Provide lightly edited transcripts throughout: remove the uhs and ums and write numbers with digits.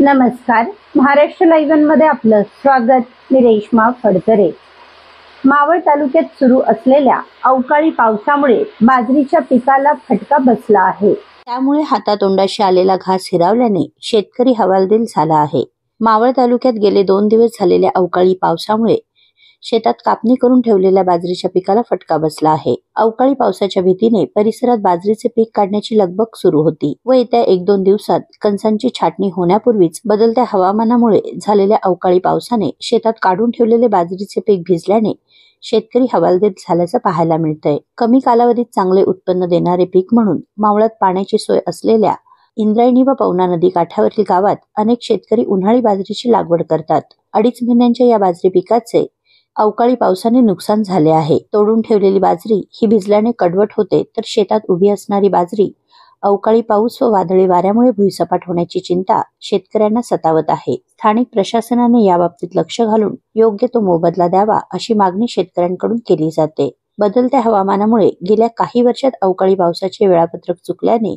नमस्कार, महाराष्ट्र लाईव्ह मध्ये आपलं स्वागत. मी रेश्मा फडतरे. मावळ तालुक्यात सुरू असलेल्या अवकाळी पावसामुळे बाजरीच्या पिकाला फटका बसला आहे. त्यामुळे हातातोंडाशी आलेला घास हिरावल्याने शेतकरी हवालदिल झाला आहे. मावळ तालुक्यात गेले 2 दिवस झालेल्या अवकाळी पावसामुळे शेतात कापणी करून ठेवलेल्या बाजरीच्या पिकाला फटका बसला आहे. अवकाळी पावसाच्या भीतीने परिसरात बाजरीचे पीक काढण्याची लगबग सुरू होती व येत्या 1-2 दिवसात कणसांची छाटणी होण्यापूर्वीच बदलत्या हवामानामुळे झालेल्या अवकाळी पावसाने शेतात काढून ठेवलेले बाजरीचे पीक भिजल्याने शेतकरी हवालदिल झाल्याचं पाहायला मिळतंय. कमी कालावधीत चांगले उत्पन्न देणारे पीक म्हणून मावळात पाण्याची सोय असलेल्या इंद्रायणी व पवना नदी काठावरील गावात अनेक शेतकरी उन्हाळी बाजरीची लागवड करतात. 2.5 महिन्यांच्या या बाजरी पिकाचे अवकाळी पावसाने नुकसान झाले आहे. तोडून ठेवलेली बाजरी ही भिजल्याने कडवट होते, तर शेतात उभी असणारी बाजरी अवकाळी पाऊस व वादळी वाऱ्यामुळे भुईसपाट होण्याची चिंता शेतकऱ्यांना सतावत आहे. स्थानिक प्रशासनाने याबाबतीत लक्ष घालून योग्य तो मोबदला द्यावा अशी मागणी शेतकऱ्यांकडून केली जाते. बदलत्या हवामानामुळे गेल्या काही वर्षात अवकाळी पावसाचे वेळापत्रक चुकल्याने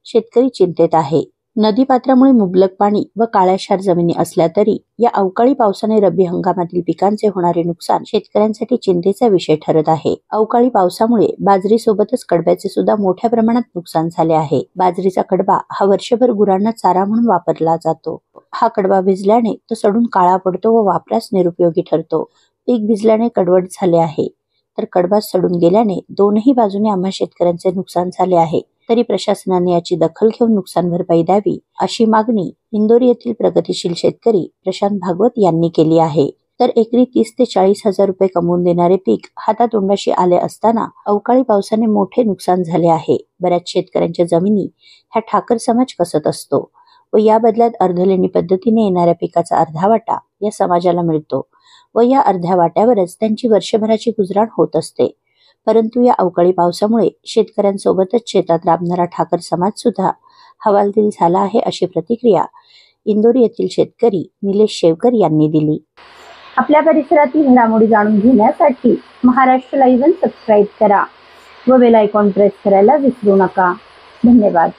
शेतकरी चिंतेत आहे. नदीपात्रामुळे मुबलक पाणी व काळ्याशार जमिनी असल्या तरी या अवकाळी पावसाने रब्बी हंगामातील पिकांचे होणारे नुकसान शेतकऱ्यांसाठी चिंतेचा विषय ठरत आहे. अवकाळी पावसामुळे बाजरीसोबतच कडब्याचे सुद्धा मोठ्या प्रमाणात नुकसान झाले आहे. बाजरीचा कडबा हा वर्षभर गुरांना चारा म्हणून वापरला जातो. हा कडबा भिजल्याने तो सडून काळा पडतो व वापरास निरुपयोगी ठरतो. पीक भिजल्याने कडवट झाले आहे, तर कडबा सडून गेल्याने दोनही बाजूने आम्हा शेतकऱ्यांचे नुकसान झाले आहे. तरी प्रशासनाने याची दखल घेऊन नुकसान भरपाई द्यावी अशी मागणी इंदोरी येथील प्रगतिशील शेतकरी प्रशांत भागवत यांनी केली आहे. तर एकरी 30 ते 40 हजार रुपये कमवून देणारे पीक हातातोंडाशी आले असताना अवकाळी पावसाने मोठे नुकसान झाले आहे. बऱ्याच शेतकऱ्यांच्या जमिनी ह्या ठाकर समाज कसत असतो व या बदल्यात अर्धलेणी पद्धतीने येणाऱ्या पिकाचा अर्धा वाटा या समाजाला मिळतो व या अर्ध्या वाट्यावरच त्यांची वर्षभराची गुजराण होत असते. परंतु या अवकाळी पावसामुळे शेतकऱ्यांसोबतच शेतात राबणारा ठाकर समाज सुद्धा हवालदिल झाला आहे, अशी प्रतिक्रिया इंदोरी येथील शेतकरी निलेश शेवकर यांनी दिली. आपल्या परिसरातील घडामोडी जाणून घेण्यासाठी महाराष्ट्र लाईव्ह सबस्क्राईब करा व बेल आयकॉन प्रेस करायला विसरू नका. धन्यवाद.